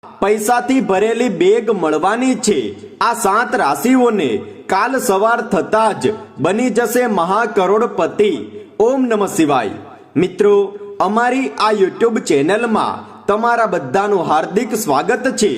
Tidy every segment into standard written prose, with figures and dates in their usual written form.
પૈસાથી ભરેલી બેગ મળવાની છે। આ 7 રાશિઓને કાલ સવાર થતા જ બની જશે મહાકરોડપતિ। ઓમ નમઃ શિવાય। મિત્રો, અમારી આ યુટ્યુબ ચેનલમાં તમારા બધાનું હાર્દિક સ્વાગત છે।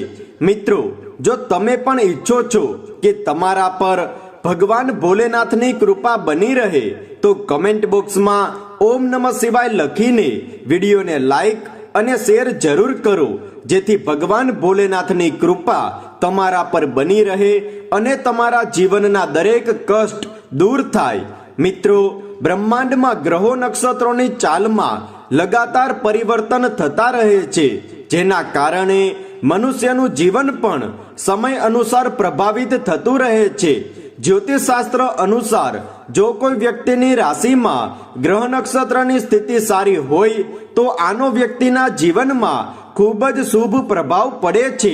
મિત્રો, જો તમે પણ ઈચ્છો છો કે તમારા પર ભગવાન ભોલેનાથની કૃપા બની રહે તો કમેન્ટ બોક્સમાં ઓમ નમઃ શિવાય લખીને વિડીયોને લાઈક અને શેર જરૂર કરો, જેથી ભગવાન ભોલેનાથની કૃપા તમારા પર બની રહે અને તમારા જીવનના દરેક કષ્ટ દૂર થાય। મિત્રો, બ્રહ્માંડમાં ગ્રહો નક્ષત્રોની ચાલમાં લગાતાર પરિવર્તન થતા રહે છે, જેના કારણે મનુષ્યનું જીવન પણ સમય અનુસાર પ્રભાવિત થતું રહે છે। જ્યોતિષશાસ્ત્ર અનુસાર જો કોઈ વ્યક્તિની રાશિમાં ગ્રહ નક્ષત્રની સ્થિતિ સારી હોય તો આનો વ્યક્તિના જીવનમાં ખૂબ જ શુભ પ્રભાવ પડે છે,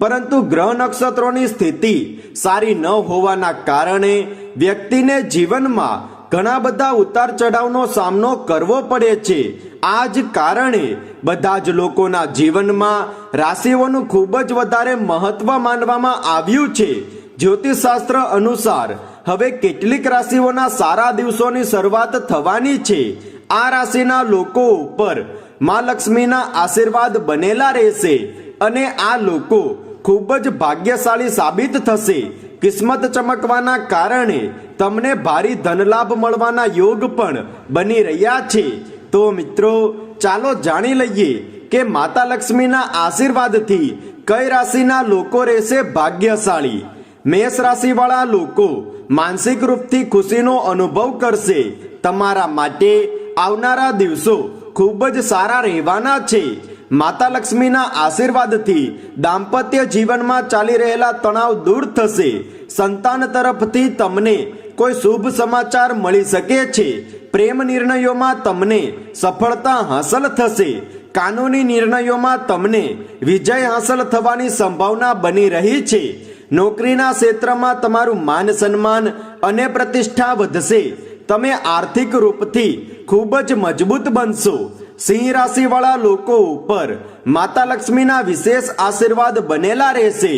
પરંતુ ગ્રહ નક્ષત્રોની સ્થિતિ સારી ન હોવાના કારણે વ્યક્તિને જીવનમાં ઘણા બધા ઉતાર ચઢાવનો સામનો કરવો પડે છે। આ જ કારણે બધા જ લોકોના જીવનમાં રાશિઓનું ખૂબ જ વધારે મહત્વ માનવામાં આવ્યું છે। જ્યોતિષશાસ્ત્ર અનુસાર હવે કેટલીક રાશિઓના સારા દિવસોની શરૂઆત થવાની છે। આ રાશિના લોકો ઉપર માં લક્ષ્મીના આશીર્વાદ બનેલા રહેશે અને આ લોકો ખૂબ જ ભાગ્યશાળી સાબિત થશે। કિસ્મત ચમકવાના કારણે તમને ભારી ધનલાભ મળવાના યોગ પણ બની રહ્યા છે। તો મિત્રો, ચાલો જાણી લઈએ કે માતા લક્ષ્મીના આશીર્વાદથી કઈ રાશિના લોકો રહેશે ભાગ્યશાળી। મેષ રાશિવાળા લોકો માનસિક રૂપથી ખુશીનો અનુભવ કરશે। તમારા માટે આવનારા દિવસો ખૂબ જ સારા રહેવાના છે। માતા લક્ષ્મીના આશીર્વાદથી દાંપત્ય જીવનમાં ચાલી રહેલા તણાવ દૂર થશે। સંતાન તરફથી તમને કોઈ શુભ સમાચાર મળી શકે છે। પ્રેમ નિર્ણયોમાં તમને સફળતા હાંસલ થશે। કાનૂની નિર્ણયોમાં તમને વિજય હાંસલ થવાની સંભાવના બની રહી છે। નોકરીના ક્ષેત્રમાં તમારું માન સન્માન અને પ્રતિષ્ઠા વધશે। તમે આર્થિક રૂપથી ખૂબ જ મજબૂત બનશો। સિંહ રાશિવાળા લોકો ઉપર માતા લક્ષ્મીના વિશેષ આશીર્વાદ બનેલા રહેશે।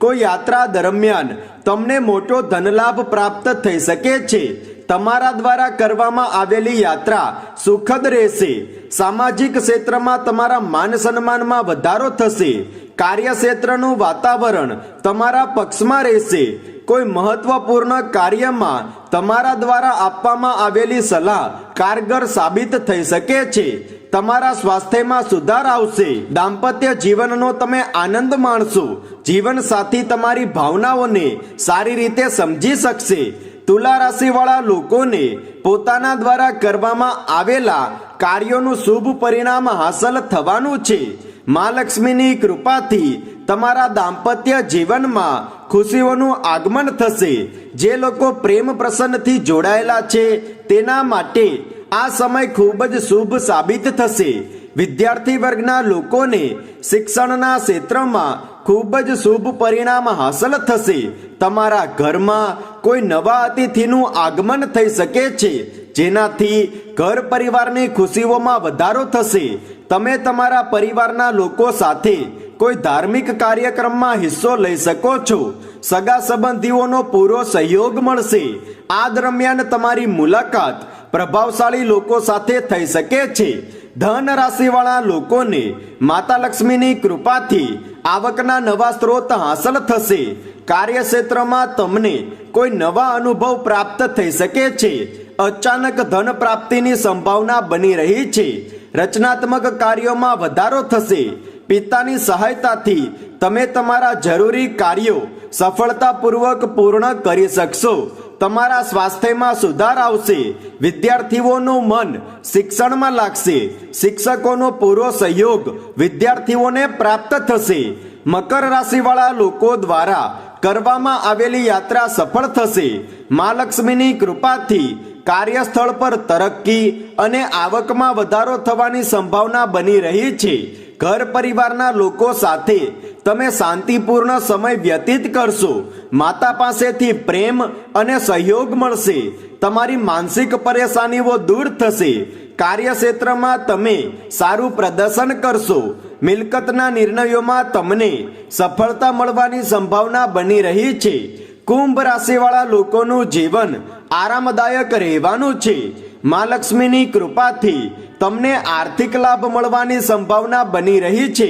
કોઈ યાત્રા દરમિયાન તમને મોટો ધનલાભ પ્રાપ્ત થઈ શકે છે। તમારા દ્વારા કરવામાં આવેલી યાત્રા સુખદ રહેશે। સામાજિક ક્ષેત્રમાં તમારા માન સન્માનમાં વધારો થશે। કાર્યક્ષેત્રનું વાતાવરણ તમારા પક્ષમાં રહેશે। કોઈ મહત્વપૂર્ણ કાર્યમાં તમારા દ્વારા આપવામાં આવેલી સલાહ કારગર સાબિત થઈ શકે છે। તમારા સ્વાસ્થ્યમાં સુધાર આવશે। દાંપત્ય જીવનનો તમે આનંદ માણશો। જીવન સાથી તમારી ભાવનાઓને સારી રીતે સમજી શકશે। તુલા રાશિવાળા લોકોને પોતાના દ્વારા કરવામાં આવેલા કાર્યોનું શુભ પરિણામ હાંસલ થવાનું છે। મા લક્ષ્મીની કૃપાથી તમારા દાંપત્ય જીવનમાં ખુશીઓનું આગમન થશે। જે લોકો પ્રેમ પ્રસન્નથી જોડાયેલા છે તેના માટે આ સમય ખૂબ જ શુભ સાબિત થશે। વિદ્યાર્થી વર્ગના લોકોને શિક્ષણના ક્ષેત્રમાં ખૂબ જ શુભ પરિણામ હાંસલ થશે। તમારા ઘરમાં કોઈ નવા અતિથિનું આગમન થઈ શકે છે, જેનાથી ઘર પરિવારની ખુશીઓમાં વધારો થશે। તમે તમારા પરિવારના લોકો સાથે કોઈ ધાર્મિક કાર્યક્રમમાં હિસ્સો લઈ શકો છો। સગા સંબંધીઓનો પૂરો સહયોગ મળશે। આ દરમિયાન તમારી મુલાકાત પ્રભાવશાળી લોકો સાથે થઈ શકે છે। ધન રાશિવાળા લોકોને માતા લક્ષ્મીની કૃપાથી આવકના નવા સ્ત્રોત હાંસલ થશે। કાર્યક્ષેત્રમાં તમને કોઈ નવા અનુભવ પ્રાપ્ત થઈ શકે છે। અચાનક ધન પ્રાપ્તિની સંભાવના બની રહી છે। રચનાત્મક કાર્યોમાં વધારો થશે। પિતાની સહાયતાથી તમે તમારા જરૂરી કાર્યો સફળતાપૂર્વક પૂર્ણ કરી શકશો। તમારા સ્વાસ્થ્યમાં સુધાર આવશે। વિદ્યાર્થીઓનું મન શિક્ષણમાં લાગશે। શિક્ષકોનો પૂરો સહયોગ વિદ્યાર્થીઓને પ્રાપ્ત થશે। મકર રાશિવાળા લોકો દ્વારા કરવામાં આવેલી યાત્રા સફળ થશે। મા લક્ષ્મીની કૃપાથી કાર્યસ્થળ પર તરક્કી અને આવકમાં વધારો થવાની સંભાવના બની રહી છે। ઘર પરિવારના લોકો સાથે તમે શાંતિપૂર્ણ સમય વ્યતીત કરશો। માતા પાસેથી પ્રેમ અને સહયોગ મળશે। તમારી માનસિક પરેશાનીઓ દૂર થશે। કાર્યક્ષેત્રમાં તમે સારું પ્રદર્શન કરશો. મિલકતના નિર્ણયોમાં તમને સફળતા મળવાની સંભાવના બની રહી છે. કુંભ રાશિવાળા લોકોનું જીવન આરામદાયક રહેવાનું છે. મા લક્ષ્મીની કૃપાથી તમને આર્થિક લાભ મળવાની સંભાવના બની રહી છે.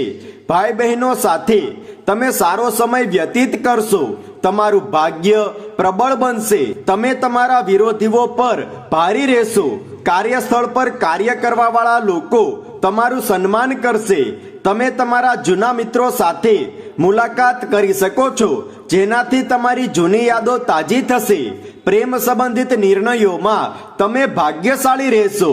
ભાઈ બહેનો સાથે તમે સારો સમય વ્યતીત કરશો. તમારું ભાગ્ય પ્રબળ બનશે. તમે તમારા વિરોધીઓ પર ભારી રહેશો. કાર્યસ્થળ પર કાર્ય કરવા વાળા લોકો તમારું સન્માન કરશે. તમે તમારા જૂના મિત્રો સાથે મુલાકાત કરી શકો છો, જેનાથી તમારી જૂની યાદો તાજી થશે. પ્રેમ સંબંધિત નિર્ણયોમાં તમે ભાગ્યશાળી રહેશો.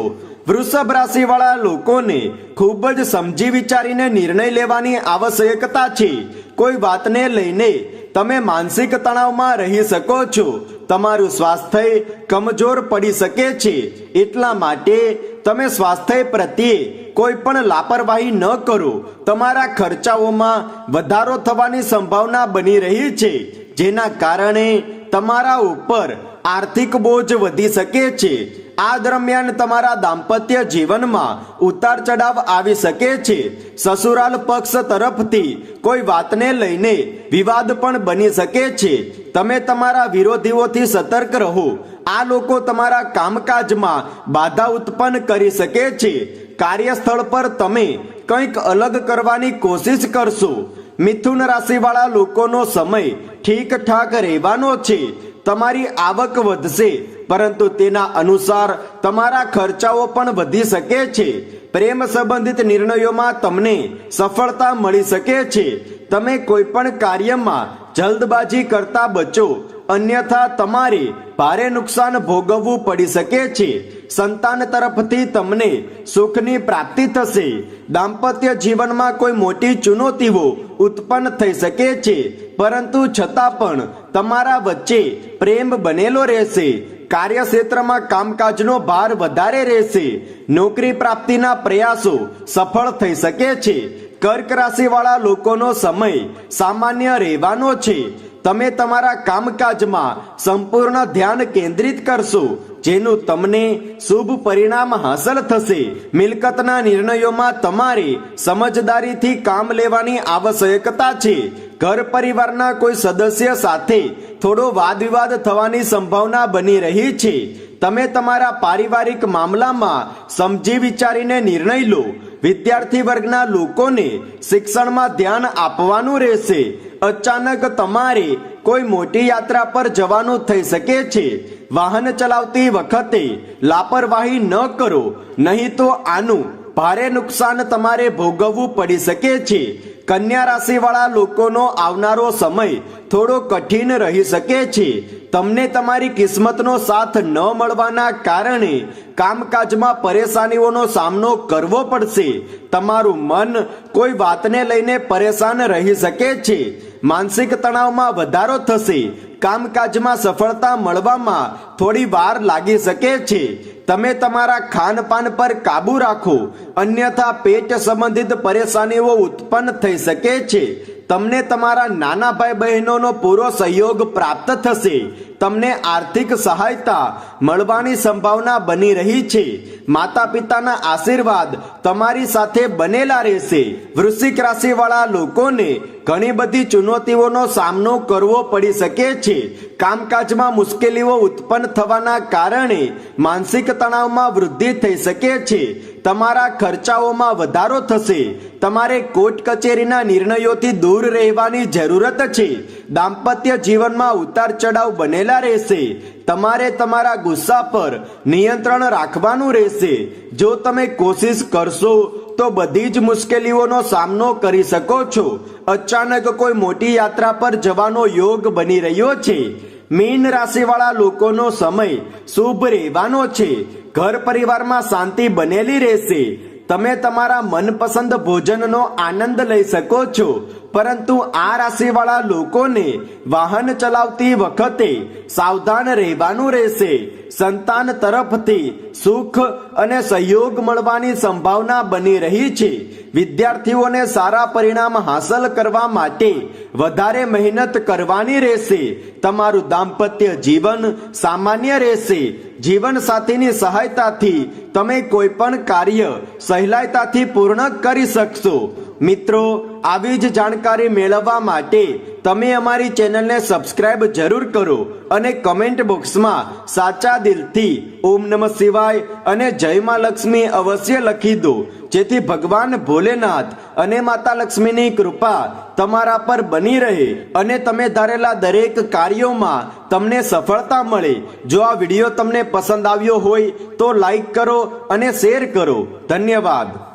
વૃષભ રાશિ વાળા લોકોને ખૂબ જ સમજી વિચારીને નિર્ણય લેવાની આવશ્યકતા છે. કોઈ વાતને લઈને તમે માનસિક તણાવમાં રહી શકો છો. તમારું સ્વાસ્થ્ય કમજોર પડી શકે છે. એટલા માટે તમે સ્વાસ્થ્ય પ્રત્યે કોઈ પણ લાપરવાહી ન કરો. તમારા ખર્ચાઓમાં વધારો થવાની સંભાવના બની રહી છે, જેના કારણે તમારા ઉપર આર્થિક બોજ વધી શકે છે. આ દરમિયાન તમારા દાંપત્ય જીવનમાં ઉતાર ચઢાવ આવી શકે છે. સસુરાલ પક્ષ તરફથી કોઈ વાતને લઈને વિવાદ પણ બની શકે છે. તમે તમારા વિરોધીઓથી સતર્ક રહો. આ લોકો તમારા કામકાજમાં બાધા ઉત્પન્ન કરી શકે છે. કાર્યસ્થળ પર તમે કંઈક અલગ કરવાની કોશિશ કરશો. મિથુન રાશિવાળા લોકોનો સમય ઠીકઠાક રહેવાનો છે. તમારી આવક વધશે, પરંતુ તેના અનુસાર તમારા ખર્ચાઓ પણ વધી શકે છે. પ્રેમ સંબંધિત નિર્ણયોમાં તમને સફળતા મળી શકે છે. તમે કોઈ પણ કાર્યમાં જલ્દબાજી કરતા બચો, અન્યથા તમારે ભારે નુકસાન ભોગવવું પડી શકે છે. સંતાન તરફથી તમને સુખની પ્રાપ્તિ થશે. દાંપત્ય જીવનમાં કોઈ મોટી ચુનૌતીઓ ઉત્પન્ન થઈ શકે છે, પરંતુ છતાં પણ તમારા વચ્ચે પ્રેમ બનેલો રહેશે. કાર્યક્ષેત્રમાં કામકાજનો ભાર વધારે રહેશે. નોકરી પ્રાપ્તિના પ્રયાસો સફળ થઈ શકે છે. કર્ક રાશિવાળા લોકોનો સમય સામાન્ય રહેવાનો છે. તમે તમારા કામકાજમાં સંપૂર્ણ ધ્યાન કેન્દ્રિત કરશો, જેનું તમને શુભ પરિણામ હાંસલ થશે. મિલકતના નિર્ણયોમાં તમારે સમજદારીથી કામ લેવાની આવશ્યકતા છે. ઘર પરિવારના કોઈ સદસ્ય સાથે થોડો વાદ વિવાદ થવાની સંભાવના બની રહી છે. તમે તમારા પારિવારિક મામલામાં સમજી વિચારીને નિર્ણય લો. વિદ્યાર્થી વર્ગના લોકોને શિક્ષણમાં ધ્યાન આપવાનું રહેશે. અચાનક તમારે કોઈ મોટી યાત્રા પર જવાનું થઈ શકે છે. વાહન ચલાવતી વખતે લાપરવાહી ન કરો, નહીં તો આનું ભારે નુકસાન તમારે ભોગવવું પડી શકે છે. કન્યા રાશિવાળા લોકોનો આવનારો સમય થોડો કઠિન રહી શકે છે. તમને તમારી કિસ્મતનો સાથ ન મળવાના કારણે કામકાજમાં પરેશાનીઓનો સામનો કરવો પડશે. તમારું મન કોઈ વાતને લઈને પરેશાન રહી શકે છે. માનસિક તણાવમાં વધારો થશે. કામકાજમાં સફળતા મળવામાં થોડી વાર લાગી શકે છે. તમે તમારા ખાનપાન પર કાબુ રાખો, અન્યથા પેટ સંબંધિત પરેશાનીઓ ઉત્પન્ન થઈ શકે છે. તમને તમારા નાના ભાઈ બહેનોનો પૂરો સહયોગ પ્રાપ્ત થશે. તમને આર્થિક સહાયતા મળવાની સંભાવના બની રહી છે. માતા પિતાના આશીર્વાદ તમારી સાથે બનેલા રહેશે. વૃશ્ચિક રાશિવાળા લોકોને ઘણી બધી ચુનૌતીઓનો સામનો કરવો પડી શકે છે. કામકાજમાં મુશ્કેલીઓ ઉત્પન્ન થવાના કારણે માનસિક તણાવમાં વૃદ્ધિ થઈ શકે છે. તમારા ખર્ચાઓમાં વધારો થશે. તમારે કોર્ટ કચેરીના નિર્ણયોથી દૂર રહેવાની જરૂરત છે. દાંપત્ય જીવનમાં ઉતાર ચઢાવ બનેલા રહેશે. તમારે તમારા ગુસ્સા પર નિયંત્રણ રાખવાનું રહેશે. જો તમે કોશિશ કરશો તો બધી જ મુશ્કેલીઓનો સામનો કરી શકો છો. અચાનક કોઈ મોટી યાત્રા પર જવાનો યોગ બની રહ્યો છે. મીન રાશિવાળા લોકોનો સમય શુભ રહેવાનો છે. ઘર પરિવારમાં શાંતિ બનેલી રહેશે. તમે તમારા મનપસંદ ભોજનનો આનંદ લઈ શકો છો. પરંતુ આ રાશિવાળા લોકોને વાહન ચલાવતી વખતે સાવધાન રહેવાનું રહેશે. સંતાન તરફથી સુખ અને સહયોગ મળવાની સંભાવના બની રહી છે. વિદ્યાર્થીઓને સારા પરિણામ હાંસલ કરવા માટે વધારે મહેનત કરવાની રહેશે. તમારું દાંપત્ય જીવન સામાન્ય રહેશે. જીવન સાથીની સહાયતાથી તમે કોઈ પણ કાર્ય સહેલાઈતાથી પૂર્ણ કરી શકશો. મિત્રો, આવી જ જાણકારી મેળવવા માટે તમે અમારી ચેનલને સબસ્ક્રાઇબ જરૂર કરો અને કમેન્ટ બોક્સમાં સાચા દિલથી ઓમ નમઃ શિવાય અને જય માં લક્ષ્મી અવશ્ય લખી દો, જેથી ભગવાન ભોલેનાથ અને માતા લક્ષ્મીની કૃપા તમારા પર બની રહે અને તમે ધારેલા દરેક કાર્યોમાં તમને સફળતા મળે. જો આ વિડીયો તમને પસંદ આવ્યો હોય તો લાઈક કરો અને શેર કરો. ધન્યવાદ.